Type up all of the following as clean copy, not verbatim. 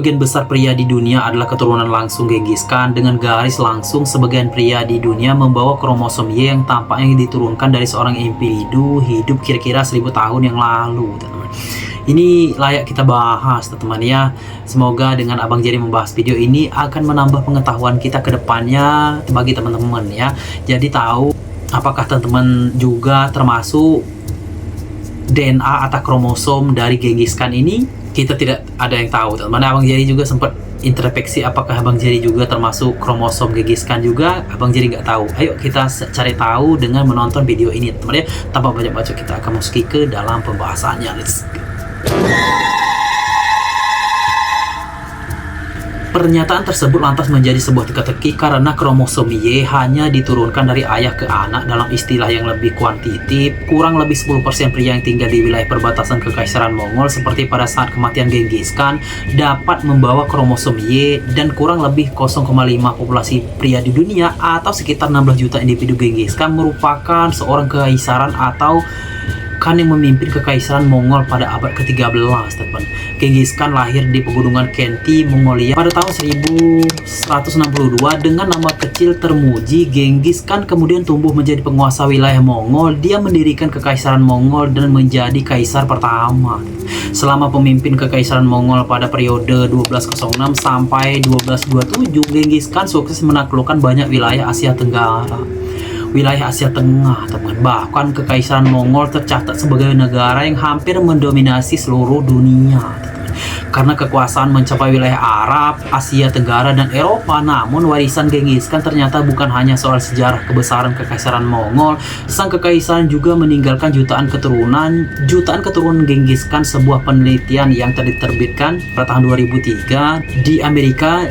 Sebagian besar pria di dunia adalah keturunan langsung Genghis Khan. Dengan garis langsung, sebagian pria di dunia membawa kromosom Y yang tampaknya diturunkan dari seorang individu hidup kira-kira 1000 tahun yang lalu, teman-teman. Ini layak kita bahas, teman-teman ya. Semoga dengan Abang Jerry membahas video ini akan menambah pengetahuan kita ke depannya bagi teman-teman ya. Jadi tahu apakah teman-teman juga termasuk DNA atau kromosom dari Genghis Khan ini? Kita tidak ada yang tahu, teman-teman. Abang Jerry juga sempat introspeksi apakah Abang Jerry juga termasuk kromosom Genghis Khan juga. Abang Jerry nggak tahu. Ayo kita cari tahu dengan menonton video ini, teman-teman ya. Tanpa banyak bacot, kita akan masuki ke dalam pembahasannya. Let's go. Pernyataan tersebut lantas menjadi sebuah teka-teki karena kromosom Y hanya diturunkan dari ayah ke anak. Dalam istilah yang lebih kuantitatif, kurang lebih 10% pria yang tinggal di wilayah perbatasan Kekaisaran Mongol seperti pada saat kematian Genghis Khan dapat membawa kromosom Y, dan kurang lebih 0,5 populasi pria di dunia atau sekitar 16 juta individu Genghis Khan merupakan seorang kekaisaran atau Khan yang memimpin Kekaisaran Mongol pada abad ke-13, teman. Genghis Khan lahir di pegunungan Khenti, Mongolia pada tahun 1162 dengan nama kecil Termuji. Genghis Khan kemudian tumbuh menjadi penguasa wilayah Mongol. Dia mendirikan Kekaisaran Mongol dan menjadi kaisar pertama. Selama pemimpin Kekaisaran Mongol pada periode 1206 sampai 1227, Genghis Khan sukses menaklukkan banyak wilayah Asia Tenggara. Wilayah Asia Tengah, teman. Bahkan Kekaisaran Mongol tercatat sebagai negara yang hampir mendominasi seluruh dunia, teman. Karena kekuasaan mencapai wilayah Arab, Asia Tenggara, dan Eropa. Namun warisan Genghis Khan ternyata bukan hanya soal sejarah kebesaran Kekaisaran Mongol. Sang kekaisaran juga meninggalkan jutaan keturunan Genghis Khan. Sebuah penelitian yang diterbitkan pada tahun 2003 di Amerika,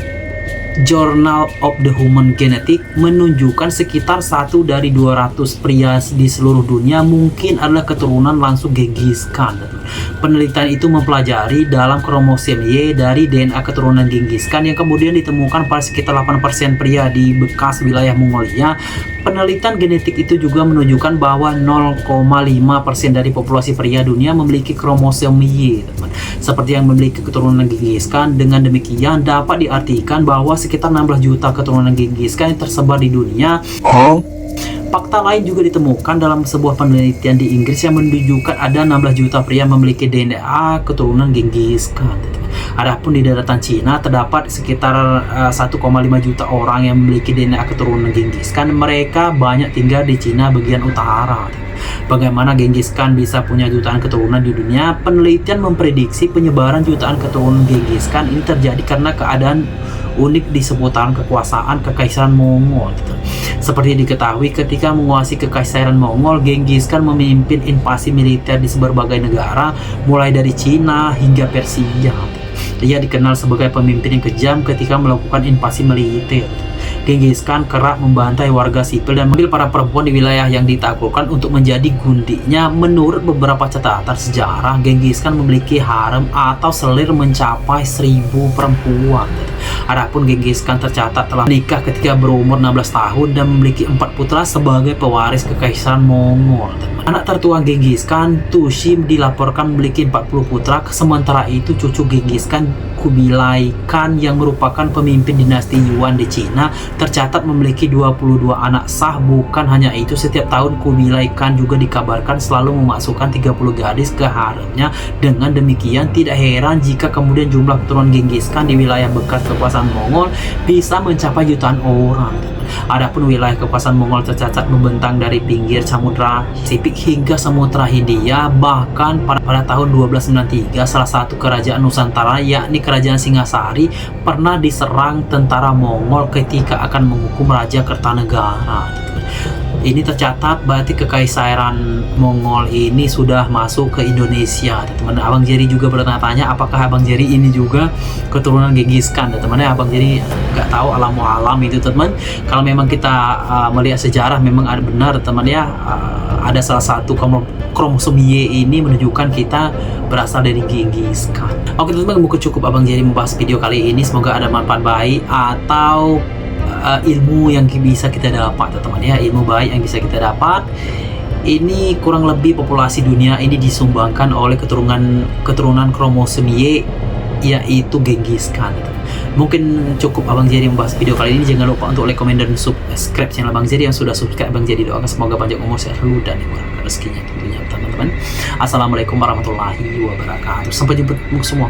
Journal of the Human Genetics, menunjukkan sekitar 1 dari 200 pria di seluruh dunia mungkin adalah keturunan langsung Genghis Khan. Penelitian itu mempelajari dalam kromosom Y dari DNA keturunan Genghis Khan yang kemudian ditemukan pada sekitar 8% pria di bekas wilayah Mongolia. Penelitian genetik itu juga menunjukkan bahwa 0,5% dari populasi pria dunia memiliki kromosom Y, teman. Seperti yang memiliki keturunan Genghis Khan. Dengan demikian dapat diartikan bahwa sekitar 16 juta keturunan Genghis Khan yang tersebar di dunia. Fakta lain juga ditemukan dalam sebuah penelitian di Inggris yang menunjukkan ada 16 juta pria memiliki DNA keturunan Genghis Khan. Adapun di daratan Cina terdapat sekitar 1,5 juta orang yang memiliki DNA keturunan Genghis Khan. Mereka banyak tinggal di Cina bagian utara. Bagaimana Genghis Khan bisa punya jutaan keturunan di dunia? Penelitian memprediksi penyebaran jutaan keturunan Genghis Khan ini terjadi karena keadaan unik di seputaran kekuasaan Kekaisaran Mongol. Seperti diketahui, ketika menguasai Kekaisaran Mongol, Genghis Khan memimpin invasi militer di berbagai negara, mulai dari Cina hingga Persia. Ia dikenal sebagai pemimpin yang kejam ketika melakukan invasi militer. Genghis Khan kerap membantai warga sipil dan memanggil para perempuan di wilayah yang ditaklukkan untuk menjadi gundiknya. Menurut beberapa catatan sejarah, Genghis Khan memiliki harem atau selir mencapai 1000 perempuan. Adapun Genghis Khan tercatat telah menikah ketika berumur 16 tahun dan memiliki 4 putra sebagai pewaris Kekaisaran Mongol. Anak tertua Genghis Khan, Tushim, dilaporkan memiliki 40 putra. Sementara itu cucu Genghis Khan, Kubilai Khan, yang merupakan pemimpin dinasti Yuan di Cina, tercatat memiliki 22 anak sah. Bukan hanya itu, setiap tahun Kubilai Khan juga dikabarkan selalu memasukkan 30 gadis ke haremnya. Dengan demikian tidak heran jika kemudian jumlah keturunan Genghis Khan di wilayah bekas kekuasaan Mongol bisa mencapai jutaan orang. Adapun wilayah kekuasaan Mongol tercatat membentang dari pinggir Samudra Pasifik hingga Samudra Hindia. Bahkan pada tahun 1293 salah satu kerajaan Nusantara, yakni Kerajaan Singasari, pernah diserang tentara Mongol ketika akan menghukum Raja Kertanegara. Ini tercatat berarti Kekaisaran Mongol ini sudah masuk ke Indonesia, teman. Abang Jerry juga bertanya-tanya apakah Abang Jerry ini juga keturunan Genghis Khan, teman. Abang Jerry nggak tahu alam itu, teman. Kalau memang kita melihat sejarah, memang ada benar, teman ya. Ada salah satu kromosom Y ini menunjukkan kita berasal dari Genghis Khan. Oke, teman, mungkin cukup Abang Jerry membahas video kali ini. Semoga ada manfaat baik atau ilmu yang bisa kita dapat, teman ya. Ilmu baik yang bisa kita dapat. Ini kurang lebih populasi dunia ini disumbangkan oleh keturunan kromosom Y yaitu Genghis Khan. Mungkin cukup Abang Jerry membahas video kali ini. Jangan lupa untuk like, komen, dan subscribe channel Abang Jerry. Yang sudah subscribe Abang Jerry doakan semoga panjang umur, sehat selalu, dan dimurahkan rezekinya tentunya teman-teman. Assalamualaikum warahmatullahi wabarakatuh. Sampai jumpa semua.